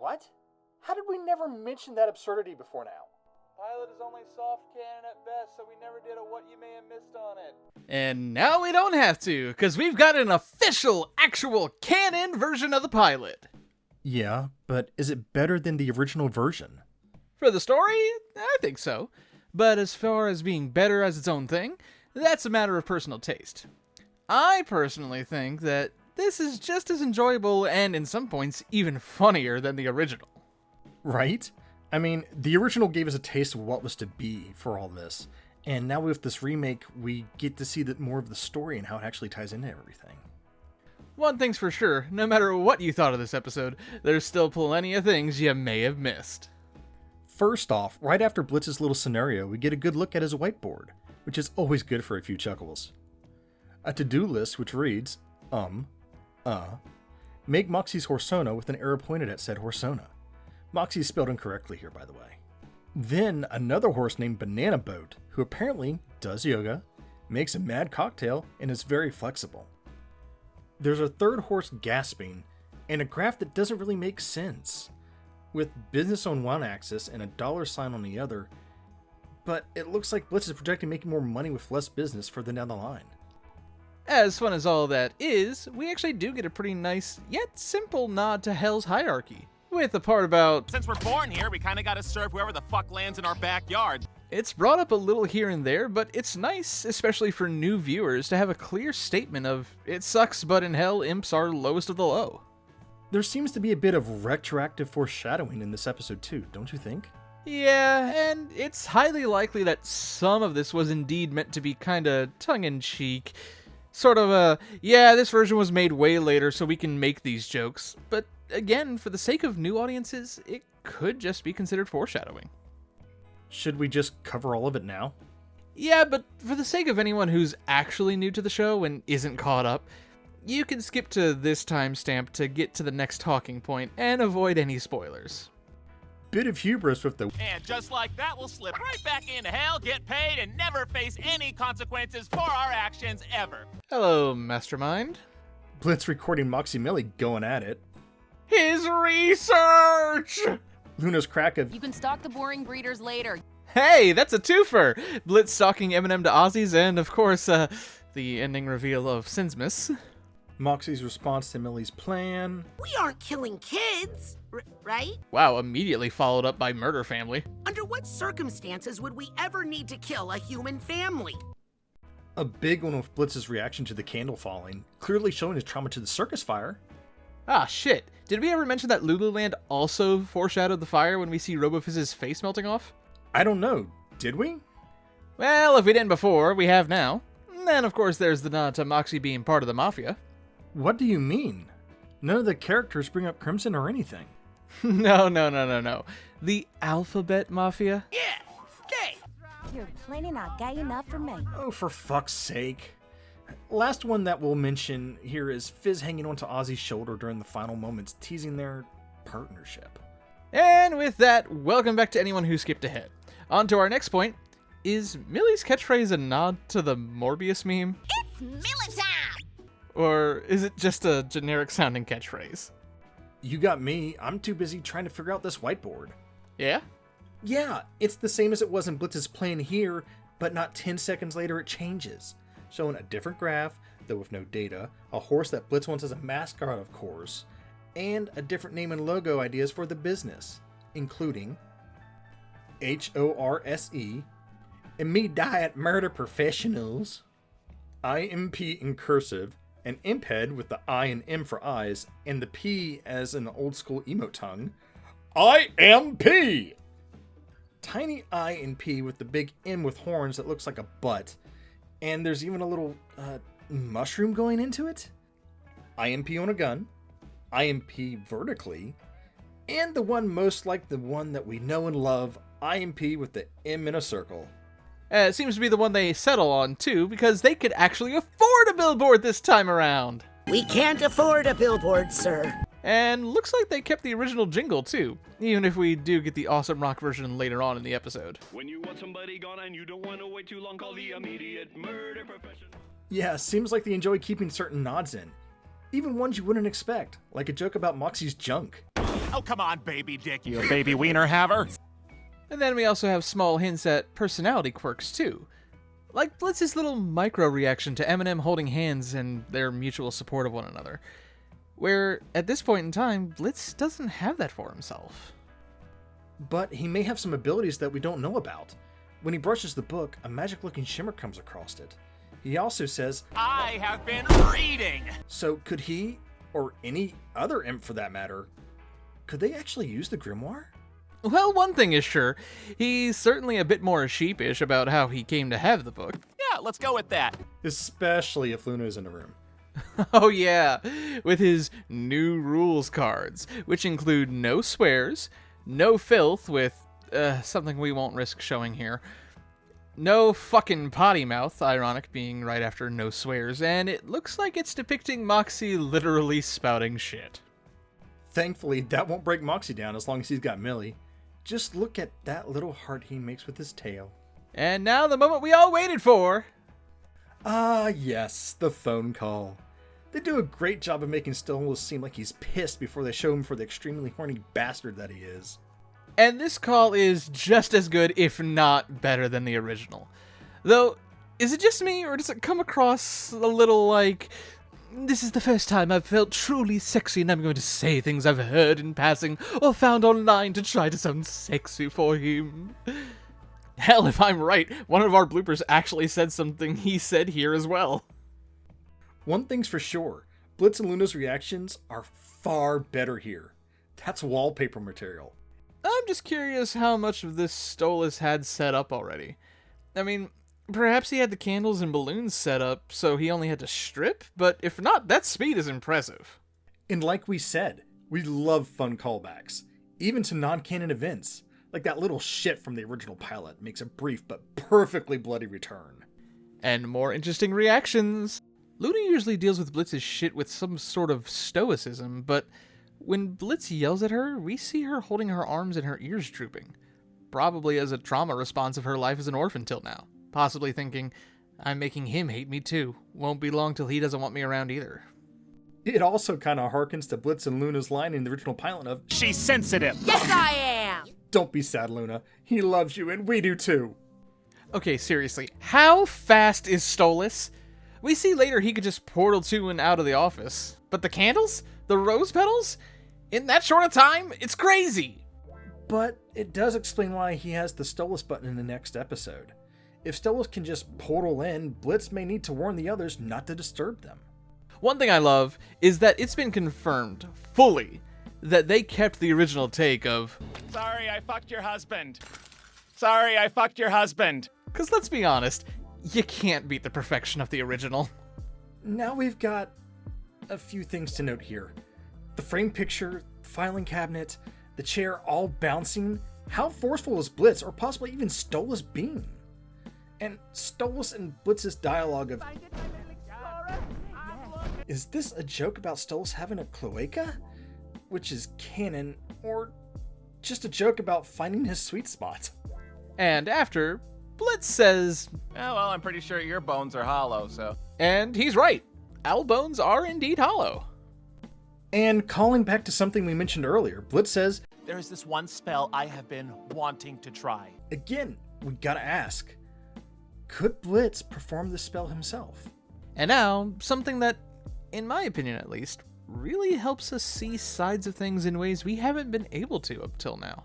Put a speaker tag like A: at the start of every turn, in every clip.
A: What? How did we never mention that absurdity before now? Pilot is only soft canon at best, so we never did a what you may have missed on it.
B: And now we don't have to, because we've got an official, actual canon version of the pilot.
C: Yeah, but is it better than the original version?
B: For the story, I think so. But as far as being better as its own thing, that's a matter of personal taste. I personally think that this is just as enjoyable and, in some points, even funnier than the original.
C: Right? I mean, the original gave us a taste of what was to be for all this, and now with this remake, we get to see more of the story and how it actually ties into everything.
B: One thing's for sure, no matter what you thought of this episode, there's still plenty of things you may have missed.
C: First off, right after Blitz's little scenario, we get a good look at his whiteboard, which is always good for a few chuckles. A to-do list which reads, make Moxxie's Horsona with an arrow pointed at said Horsona. Moxxie is spelled incorrectly here, by the way. Then another horse named Banana Boat, who apparently does yoga, makes a mad cocktail, and is very flexible. There's a third horse gasping, and a graph that doesn't really make sense, with business on one axis and a dollar sign on the other, but it looks like Blitz is projecting making more money with less business further down the line.
B: As fun as all that is, we actually do get a pretty nice, yet simple nod to Hell's hierarchy, with the part about,
D: since we're born here, we kinda gotta serve whoever the fuck lands in our backyard.
B: It's brought up a little here and there, but it's nice, especially for new viewers, to have a clear statement of, it sucks, but in hell, imps are lowest of the low.
C: There seems to be a bit of retroactive foreshadowing in this episode too, don't you think?
B: Yeah, and it's highly likely that some of this was indeed meant to be kinda tongue-in-cheek. Sort of a, yeah, this version was made way later so we can make these jokes. But again, for the sake of new audiences, it could just be considered foreshadowing.
C: Should we just cover all of it now?
B: Yeah, but for the sake of anyone who's actually new to the show and isn't caught up, you can skip to this timestamp to get to the next talking point and avoid any spoilers.
C: Bit of hubris with the
D: And just like that, we'll slip right back into hell, get paid, and never face any consequences for our actions ever.
B: Hello, Mastermind.
C: Blitz recording Moxxie Millie going at it.
B: His research!
C: Loona's crack of,
E: You can stalk the boring breeders later.
B: Hey, that's a twofer! Blitz stalking Eminem to Ozzy's, and of course, the ending reveal of Sinsmas.
C: Moxxie's response to Millie's plan.
F: We aren't killing kids, right?
B: Wow, immediately followed up by Murder Family.
F: Under what circumstances would we ever need to kill a human family?
C: A big one with Blitz's reaction to the candle falling, clearly showing his trauma to the circus fire.
B: Ah, shit. Did we ever mention that Lululand also foreshadowed the fire when we see RoboFizz's face melting off?
C: I don't know, did we?
B: Well, if we didn't before, we have now. And then, of course, there's the nod to Moxxie being part of the Mafia.
C: What do you mean? None of the characters bring up Crimson or anything.
B: No. The Alphabet Mafia?
F: Yeah, gay.
E: You're plenty not gay enough for me.
C: Oh, for fuck's sake. Last one that we'll mention here is Fizz hanging onto Ozzy's shoulder during the final moments, teasing their partnership.
B: And with that, welcome back to anyone who skipped ahead. On to our next point. Is Millie's catchphrase a nod to the Morbius meme?
F: It's Millie time.
B: Or is it just a generic sounding catchphrase?
C: You got me. I'm too busy trying to figure out this whiteboard.
B: Yeah?
C: Yeah, it's the same as it was in Blitz's plan here, but not 10 seconds later it changes. Showing a different graph, though with no data, a horse that Blitz wants as a mascot, of course, and a different name and logo ideas for the business, including H.O.R.S.E, Immediate Murder Professionals, IMP in cursive, an imp head with the I and M for eyes, and the P as an old school emote tongue, IMP! Tiny I and P with the big M with horns that looks like a butt, and there's even a little mushroom going into it. IMP on a gun, IMP vertically, and the one most like the one that we know and love, IMP with the M in a circle.
B: It seems to be the one they settle on, too, because they could actually afford a billboard this time around.
F: We can't afford a billboard, sir.
B: And looks like they kept the original jingle, too, even if we do get the awesome rock version later on in the episode.
G: When you want somebody gone and you don't want to wait too long, call the immediate murder professional.
C: Yeah, seems like they enjoy keeping certain nods in. Even ones you wouldn't expect, like a joke about Moxxie's junk.
D: Oh, come on, baby dick, you baby wiener haver.
B: And then we also have small hints at personality quirks too. Like Blitz's little micro-reaction to Eminem holding hands and their mutual support of one another. Where, at this point in time, Blitz doesn't have that for himself.
C: But he may have some abilities that we don't know about. When he brushes the book, a magic-looking shimmer comes across it. He also says,
D: I have been reading.
C: so could he, or any other imp for that matter, could they actually use the grimoire?
B: Well, one thing is sure, he's certainly a bit more sheepish about how he came to have the book.
D: Yeah, let's go with that.
C: Especially if Loona is in the room.
B: Oh yeah, with his new rules cards, which include no swears, no filth with, something we won't risk showing here, no fucking potty mouth, ironic being right after no swears, and it looks like it's depicting Moxxie literally spouting shit.
C: Thankfully, that won't break Moxxie down as long as he's got Millie. Just look at that little heart he makes with his tail.
B: And now the moment we all waited for!
C: Ah, yes, the phone call. They do a great job of making Stolas seem like he's pissed before they show him for the extremely horny bastard that he is.
B: And this call is just as good, if not better, than the original. Though, is it just me, or does it come across a little like, this is the first time I've felt truly sexy and I'm going to say things I've heard in passing or found online to try to sound sexy for him? Hell, if I'm right, one of our bloopers actually said something he said here as well.
C: One thing's for sure, Blitz and Luna's reactions are far better here. That's wallpaper material.
B: I'm just curious how much of this Stolas had set up already. I mean, perhaps he had the candles and balloons set up, so he only had to strip, but if not, that speed is impressive.
C: And like we said, we love fun callbacks, even to non-canon events, like that little shit from the original pilot makes a brief but perfectly bloody return.
B: And more interesting reactions. Loona usually deals with Blitz's shit with some sort of stoicism, but when Blitz yells at her, we see her holding her arms and her ears drooping. Probably as a trauma response of her life as an orphan till now. Possibly thinking, I'm making him hate me too. Won't be long till he doesn't want me around either.
C: It also kind of harkens to Blitz and Luna's line in the original pilot of,
D: She's sensitive.
E: Yes, I am!
C: don't be sad, Loona. He loves you and we do too.
B: Okay, seriously, how fast is Stolas? We see later he could just portal to and out of the office. But the candles? The rose petals? In that short a time? It's crazy!
C: But it does explain why he has the Stolas button in the next episode. If Stolas can just portal in, Blitz may need to warn the others not to disturb them.
B: One thing I love is that it's been confirmed, fully, that they kept the original take of,
D: Sorry, I fucked your husband. Sorry, I fucked your husband.
B: because let's be honest, you can't beat the perfection of the original.
C: Now we've got a few things to note here. The frame picture, filing cabinet, the chair all bouncing. How forceful is Blitz, or possibly even Stolas being? And Stolas and Blitz's dialogue of, is this a joke about Stolas having a cloaca? Which is canon, or just a joke about finding his sweet spot?
B: And after, Blitz says,
D: Oh, well, I'm pretty sure your bones are hollow, so.
B: and he's right, owl bones are indeed hollow.
C: And calling back to something we mentioned earlier, Blitz says,
D: There is this one spell I have been wanting to try.
C: again, we gotta ask, could Blitz perform this spell himself?
B: And now, something that, in my opinion at least, really helps us see sides of things in ways we haven't been able to up till now.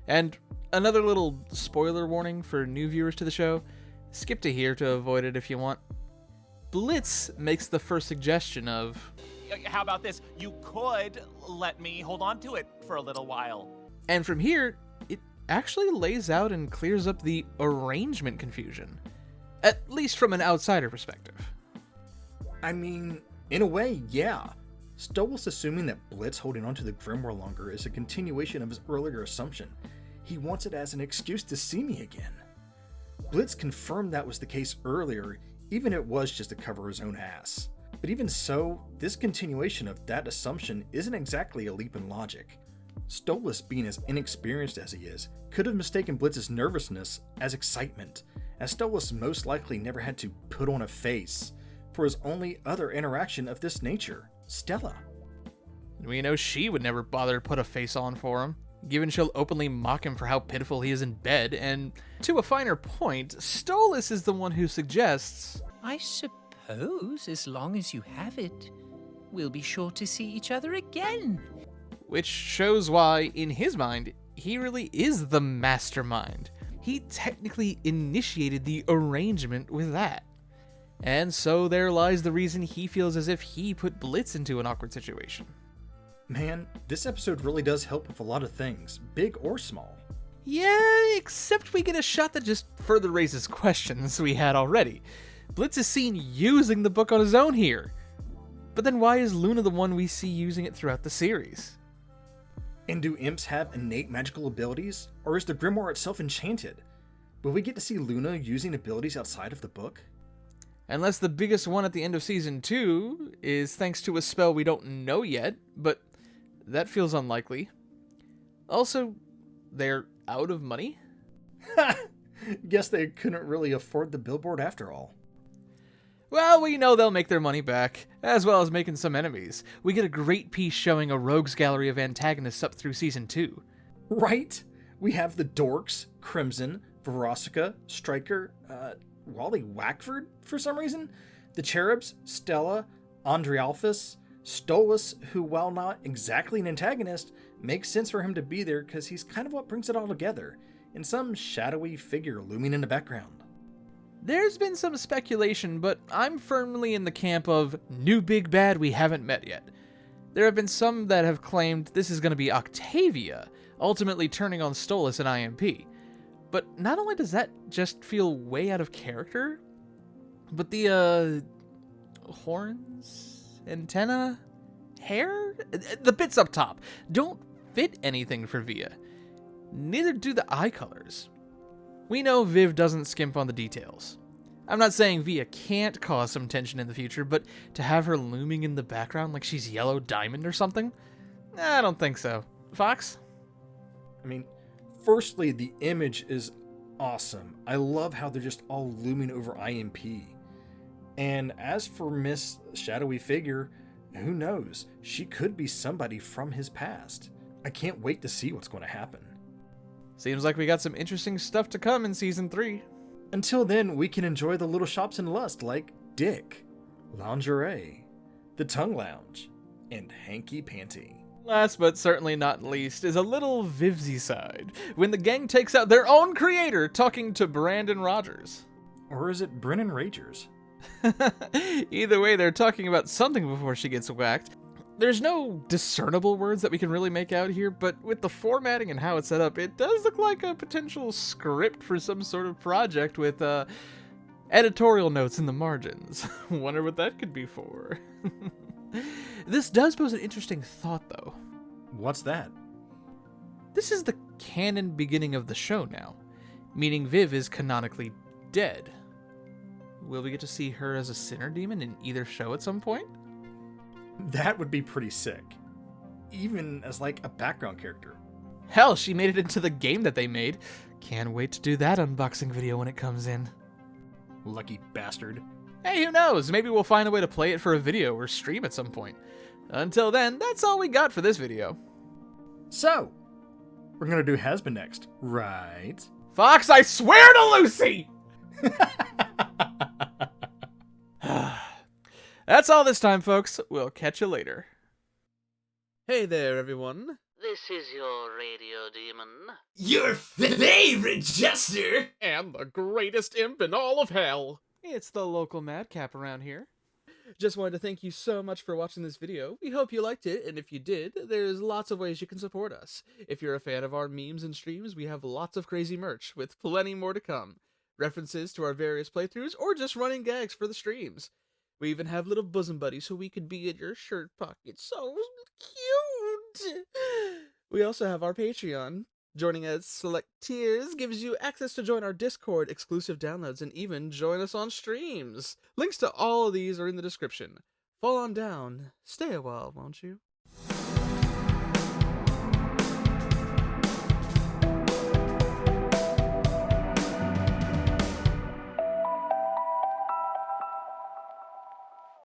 B: And another little spoiler warning for new viewers to the show, skip to here to avoid it if you want. Blitz makes the first suggestion of,
D: How about this? You could let me hold on to it for a little while.
B: and from here, it actually lays out and clears up the arrangement confusion. At least from an outsider perspective.
C: I mean, in a way, yeah. Stolas assuming that Blitz holding onto the grimoire longer is a continuation of his earlier assumption. He wants it as an excuse to see me again. Blitz confirmed that was the case earlier, even if it was just to cover his own ass. But even so, this continuation of that assumption isn't exactly a leap in logic. Stolas, being as inexperienced as he is, could have mistaken Blitz's nervousness as excitement, as Stolas most likely never had to put on a face for his only other interaction of this nature, Stella.
B: We know she would never bother to put a face on for him, given she'll openly mock him for how pitiful he is in bed, and to a finer point, Stolas is the one who suggests,
H: I suppose as long as you have it, we'll be sure to see each other again.
B: which shows why, in his mind, he really is the mastermind. He technically initiated the arrangement with that. And so there lies the reason he feels as if he put Blitz into an awkward situation.
C: Man, this episode really does help with a lot of things, big or small.
B: Yeah, except we get a shot that just further raises questions we had already. Blitz is seen using the book on his own here. But then why is Loona the one we see using it throughout the series?
C: And do imps have innate magical abilities, or is the grimoire itself enchanted? Will we get to see Loona using abilities outside of the book?
B: Unless the biggest one at the end of Season 2 is thanks to a spell we don't know yet, but that feels unlikely. Also, they're out of money?
C: Guess they couldn't really afford the billboard after all.
B: Well, we know they'll make their money back, as well as making some enemies. We get a great piece showing a rogues gallery of antagonists up through Season 2.
C: Right? We have the Dorks, Crimson, Verosika, Striker, Wally Wackford for some reason, the Cherubs, Stella, Andrealphus, Stolas, who, while not exactly an antagonist, makes sense for him to be there because he's kind of what brings it all together, and some shadowy figure looming in the background.
B: There's been some speculation, but I'm firmly in the camp of new big bad we haven't met yet. There have been some that have claimed this is going to be Octavia, ultimately turning on Stolas and IMP. But not only does that just feel way out of character, but the, horns, antenna, hair, the bits up top don't fit anything for Via. Neither do the eye colors. We know Viv doesn't skimp on the details. I'm not saying Via can't cause some tension in the future, but to have her looming in the background like she's Yellow Diamond or something? I don't think so. Fox?
C: I mean, firstly, the image is awesome. I love how they're just all looming over IMP. And as for Miss Shadowy Figure, who knows? She could be somebody from his past. I can't wait to see what's going to happen.
B: Seems like we got some interesting stuff to come in Season 3.
C: Until then, we can enjoy the little shops in Lust like Dick, Lingerie, the Tongue Lounge, and Hanky Panty.
B: Last but certainly not least is a little Vivzie side, when the gang takes out their own creator talking to Brandon Rogers.
C: Or is it Brennan Ragers?
B: Either way, they're talking about something before she gets whacked. There's no discernible words that we can really make out here, but with the formatting and how it's set up, it does look like a potential script for some sort of project with editorial notes in the margins. Wonder what that could be for. This does pose an interesting thought, though.
C: What's that?
B: This is the canon beginning of the show now, meaning Viv is canonically dead. Will we get to see her as a sinner demon in either show at some point?
C: That would be pretty sick. Even as like a background character.
B: Hell, she made it into the game that they made. Can't wait to do that unboxing video when it comes in.
C: Lucky bastard.
B: Hey, who knows? Maybe we'll find a way to play it for a video or stream at some point. Until then, that's all we got for this video.
C: So, we're gonna do Hazbin next, right?
B: Fox, I swear to Lucy! That's all this time, folks. We'll catch you later. Hey there, everyone.
I: This is your radio demon.
J: Your favorite jester!
B: And the greatest imp in all of hell. It's the local madcap around here. Just wanted to thank you so much for watching this video. We hope you liked it, and if you did, there's lots of ways you can support us. If you're a fan of our memes and streams, we have lots of crazy merch, with plenty more to come. References to our various playthroughs, or just running gags for the streams. We even have little bosom buddies so we could be in your shirt pocket. So cute! We also have our Patreon. Joining at select tiers gives you access to join our Discord, exclusive downloads, and even join us on streams. Links to all of these are in the description. Fall on down. Stay a while, won't you?